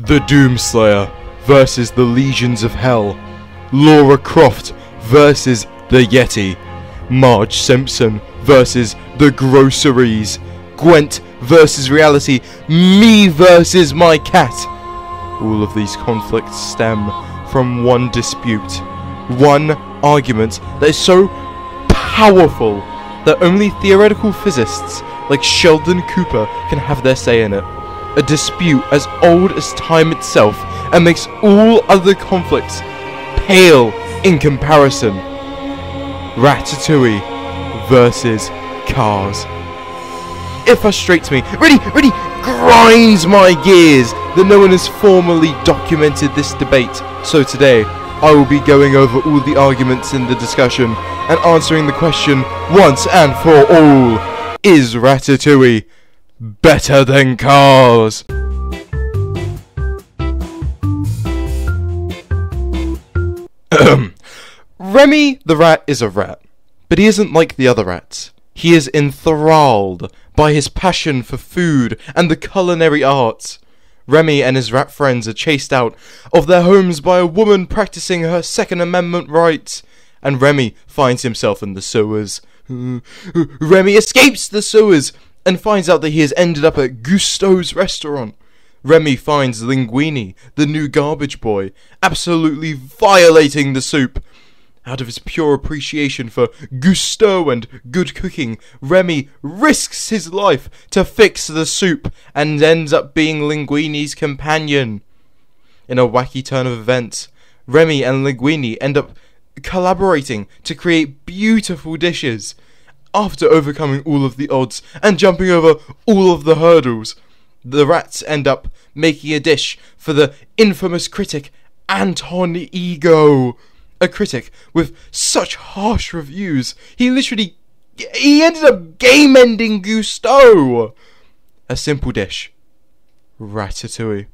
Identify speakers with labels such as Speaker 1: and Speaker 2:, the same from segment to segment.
Speaker 1: The Doomslayer versus the Legions of Hell. Laura Croft versus the Yeti. Marge Simpson versus the Groceries. Gwent versus reality. Me versus my cat. All of these conflicts stem from one dispute. One argument that is so powerful that only theoretical physicists like Sheldon Cooper can have their say in it. A dispute as old as time itself and makes all other conflicts pale in comparison. Ratatouille versus Cars. It frustrates me, really grinds my gears that no one has formally documented this debate. So today, I will be going over all the arguments in the discussion and answering the question once and for all. Is Ratatouille better than Cars? Remy the rat is a rat, but he isn't like the other rats. He is enthralled by his passion for food and the culinary arts. Remy and his rat friends are chased out of their homes by a woman practicing her Second Amendment rights, and Remy finds himself in the sewers. Remy escapes the sewers and finds out that he has ended up at Gusteau's restaurant. Remy finds Linguini, the new garbage boy, absolutely violating the soup. Out of his pure appreciation for Gusteau and good cooking, Remy risks his life to fix the soup and ends up being Linguini's companion. In a wacky turn of events, Remy and Linguini end up collaborating to create beautiful dishes. After overcoming all of the odds and jumping over all of the hurdles, the rats end up making a dish for the infamous critic Anton Ego. A critic with such harsh reviews, he ended up game-ending Gusteau. A simple dish. Ratatouille.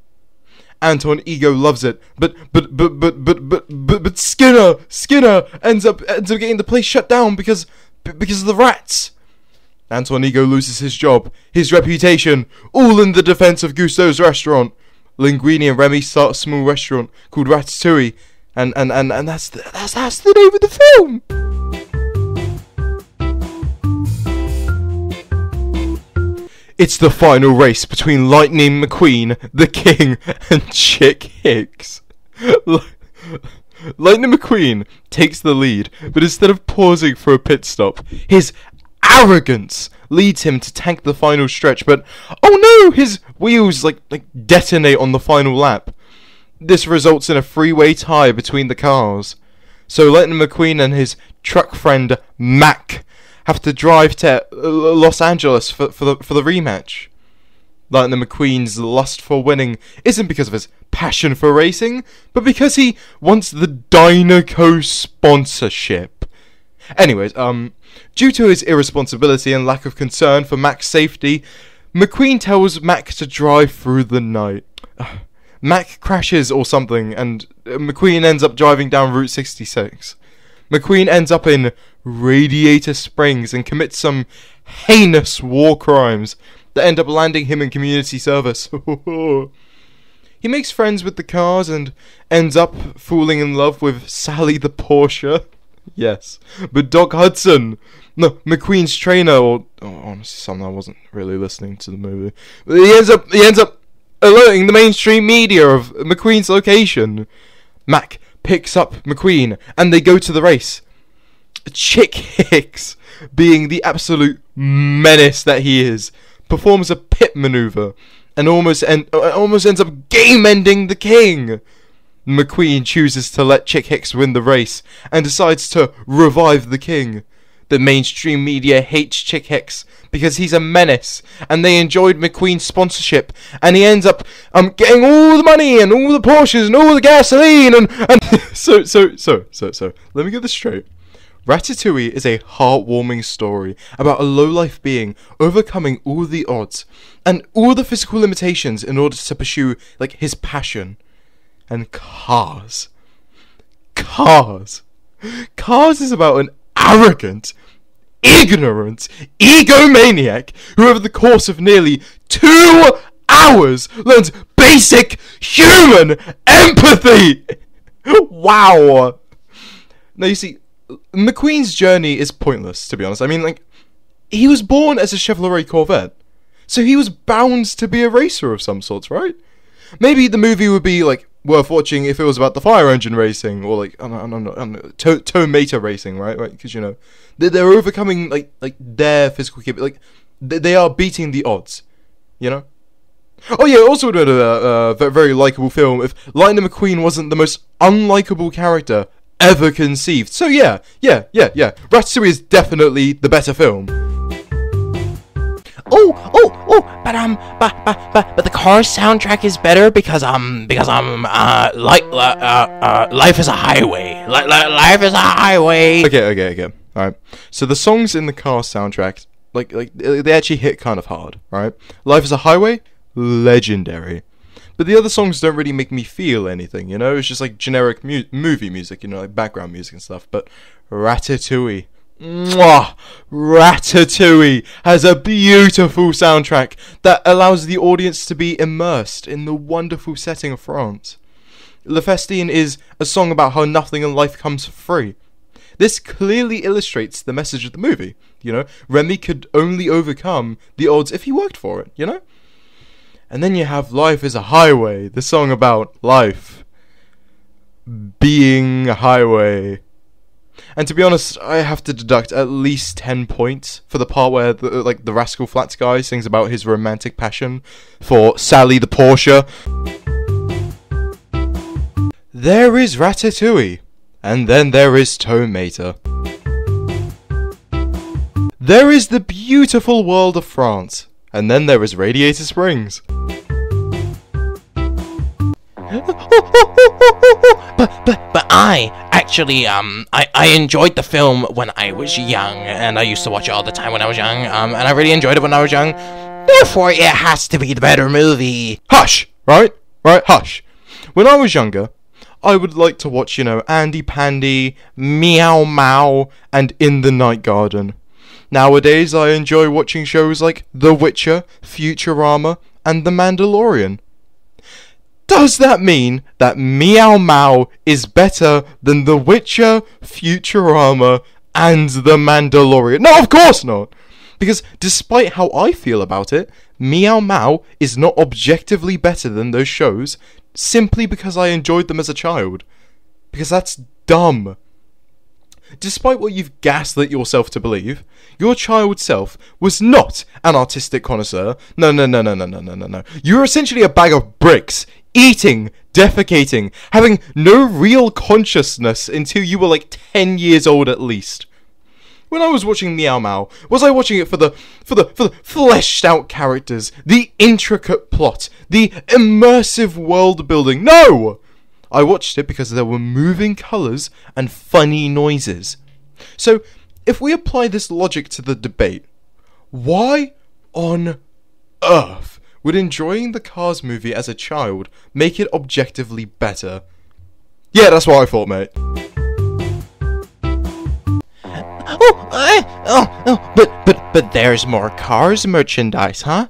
Speaker 1: Anton Ego loves it, but Skinner ends up getting the place shut down because of the rats. Anton Ego loses his job, his reputation, all in the defense of Gusteau's restaurant. Linguini and Remy start a small restaurant called Ratatouille, and that's the name of the film. It's the final race between Lightning McQueen, the King, and Chick Hicks. Lightning McQueen takes the lead, but instead of pausing for a pit stop, his arrogance leads him to tank the final stretch, but oh no, his wheels like detonate on the final lap. This results in a freeway tie between the cars. So Lightning McQueen and his truck friend Mac have to drive to Los Angeles for the rematch. Lightning McQueen's lust for winning isn't because of his passion for racing, but because he wants the Dynaco sponsorship. Anyways, due to his irresponsibility and lack of concern for Mac's safety, McQueen tells Mac to drive through the night. Mac crashes or something, and McQueen ends up driving down Route 66. McQueen ends up in Radiator Springs and commits some heinous war crimes that end up landing him in community service. He makes friends with the cars and ends up falling in love with Sally the Porsche. Yes, but Doc Hudson, no, McQueen's trainer, or honestly, something I wasn't really listening to the movie. But he ends up alerting the mainstream media of McQueen's location. Mac picks up McQueen and they go to the race. Chick Hicks, being the absolute menace that he is, performs a pit maneuver and almost ends up game-ending the King. McQueen chooses to let Chick Hicks win the race and decides to revive the King. The mainstream media hates Chick Hicks because he's a menace, and they enjoyed McQueen's sponsorship, and he ends up getting all the money and all the Porsches and all the gasoline and so let me get this straight. Ratatouille is a heartwarming story about a low-life being overcoming all the odds and all the physical limitations in order to pursue his passion. And Cars is about an arrogant, ignorant egomaniac who over the course of nearly 2 hours learns basic human empathy. Wow. Now you see, McQueen's journey is pointless, to be honest. I mean, like, he was born as a Chevrolet Corvette, so he was bound to be a racer of some sorts, right? Maybe the movie would be, like, worth watching if it was about the fire engine racing, or, like, I don't know, tomato racing, right? Because, you know, they're overcoming, like their physical capability, like, they are beating the odds, you know? Oh yeah, it also would have been a very likeable film if Lightning McQueen wasn't the most unlikable character ever conceived. So yeah. Ratatouille is definitely the better film.
Speaker 2: But the Cars soundtrack is better because life is a highway. Life is a highway.
Speaker 1: Okay. All right. So the songs in the Cars soundtrack, like they actually hit kind of hard, right? Life is a Highway, legendary. But the other songs don't really make me feel anything, you know? It's just like generic movie music, you know, like background music and stuff. But Ratatouille, mwah, Ratatouille has a beautiful soundtrack that allows the audience to be immersed in the wonderful setting of France. Le Festin is a song about how nothing in life comes for free. This clearly illustrates the message of the movie, you know? Remy could only overcome the odds if he worked for it, you know? And then you have Life is a Highway, the song about life being a highway. And to be honest, I have to deduct at least 10 points for the part where the Rascal Flatts guy sings about his romantic passion for Sally the Porsche. There is Ratatouille, and then there is Tomato. There is the beautiful world of France, and then there is Radiator Springs.
Speaker 2: But I actually I enjoyed the film when I was young, and I used to watch it all the time when I was young, and I really enjoyed it when I was young. Therefore, it has to be the better movie.
Speaker 1: Hush! Right, hush. When I was younger, I would like to watch, you know, Andy Pandy, Meow Mao, and In the Night Garden. Nowadays, I enjoy watching shows like The Witcher, Futurama, and The Mandalorian. Does that mean that Meow Mao is better than The Witcher, Futurama, and The Mandalorian? No, of course not! Because despite how I feel about it, Meow Mao is not objectively better than those shows simply because I enjoyed them as a child. Because that's dumb. Despite what you've gaslit yourself to believe, your child self was not an artistic connoisseur. No. You were essentially a bag of bricks, eating, defecating, having no real consciousness until you were like 10 years old at least. When I was watching Meow Mao, was I watching it for the fleshed out characters, the intricate plot, the immersive world building? No! I watched it because there were moving colours and funny noises. So, if we apply this logic to the debate, why on earth would enjoying the Cars movie as a child make it objectively better? Yeah, that's what I thought, mate.
Speaker 2: But there's more Cars merchandise, huh?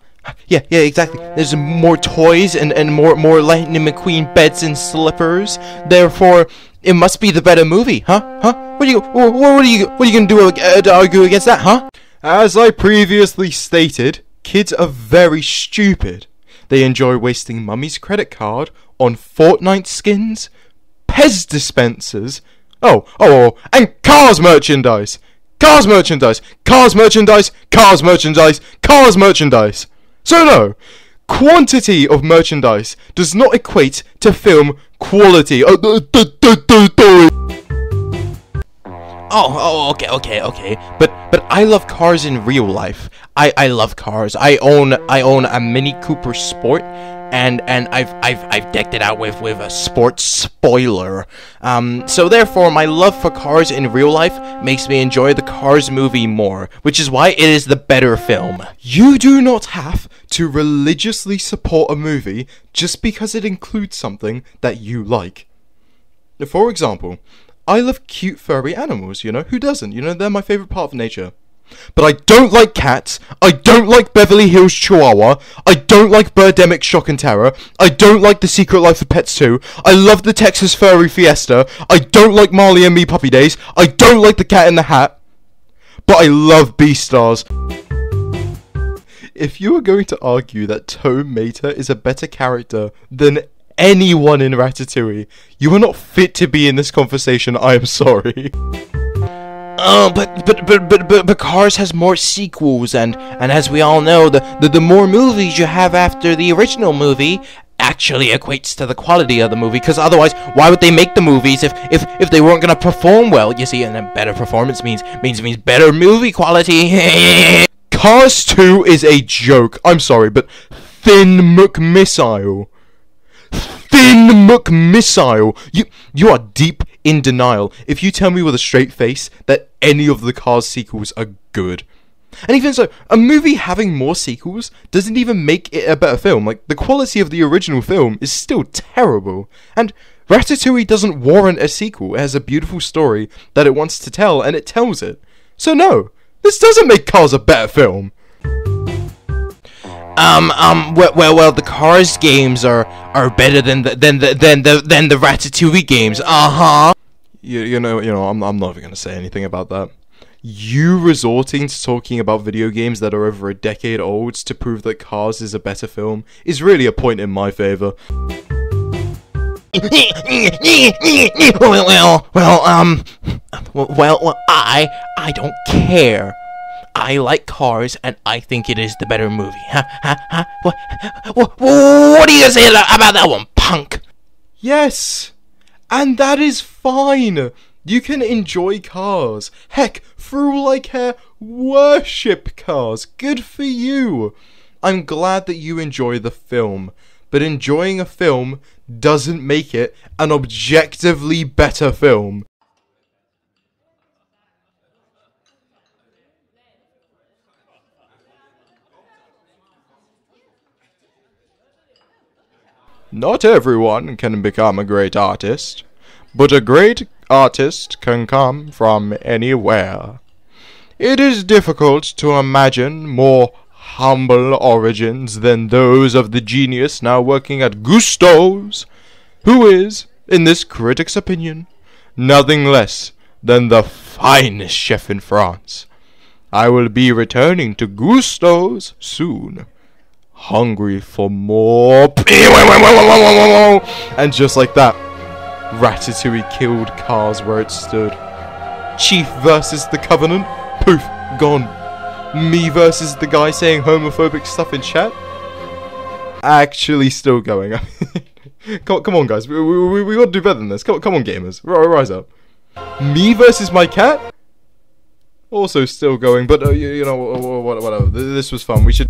Speaker 2: Yeah, exactly. There's more toys and more Lightning McQueen beds and slippers. Therefore, it must be the better movie, huh? What are you gonna do to argue against that, huh?
Speaker 1: As I previously stated, kids are very stupid. They enjoy wasting mummy's credit card on Fortnite skins, Pez dispensers, and Cars merchandise. Cars merchandise. So no, quantity of merchandise does not equate to film quality.
Speaker 2: Okay. But I love cars in real life. I love cars. I own a Mini Cooper Sport, and I've decked it out with a sports spoiler. So therefore, my love for cars in real life makes me enjoy the Cars movie more, which is why it is the better film.
Speaker 1: You do not have to religiously support a movie just because it includes something that you like. For example, I love cute furry animals, you know, who doesn't? You know, they're my favourite part of nature. But I don't like Cats, I don't like Beverly Hills Chihuahua, I don't like Birdemic Shock and Terror, I don't like The Secret Life of Pets 2, I love the Texas Furry Fiesta, I don't like Marley and Me Puppy Days, I don't like The Cat in the Hat, but I love Beastars. If you are going to argue that Tow Mater is a better character than anyone in Ratatouille, you are not fit to be in this conversation, I am sorry.
Speaker 2: Oh, but Cars has more sequels, and as we all know, the more movies you have after the original movie actually equates to the quality of the movie, because otherwise, why would they make the movies if they weren't gonna perform well? You see, and a better performance means better movie quality.
Speaker 1: Cars 2 is a joke, I'm sorry, but Thin McMissile. Thin McMissile! You are deep in denial if you tell me with a straight face that any of the Cars sequels are good. And even so, a movie having more sequels doesn't even make it a better film. Like, the quality of the original film is still terrible. And Ratatouille doesn't warrant a sequel. It has a beautiful story that it wants to tell, and it tells it. So no, this doesn't make Cars a better film.
Speaker 2: Well, the Cars games are better than the Ratatouille games.
Speaker 1: You know, I'm not even gonna say anything about that. You resorting to talking about video games that are over a decade old to prove that Cars is a better film is really a point in my favor.
Speaker 2: I don't care. I like Cars, and I think it is the better movie. What are you gonna say about that one, punk?
Speaker 1: Yes, and that is fine. You can enjoy Cars. Heck, for all I care, worship Cars. Good for you. I'm glad that you enjoy the film, but enjoying a film doesn't make it an objectively better film. Not everyone can become a great artist, but a great artist can come from anywhere. It is difficult to imagine more humble origins than those of the genius now working at Gusteau's, who is, in this critic's opinion, nothing less than the finest chef in France. I will be returning to Gusteau's soon. Hungry for more. And just like that, Ratatouille killed Cars where it stood. Chief versus the Covenant. Poof, gone. Me versus the guy saying homophobic stuff in chat. Actually still going. Come on, guys. We gotta do better than this. Come on, gamers. Rise up. Me versus my cat. Also still going, but you know, whatever. This was fun. We should...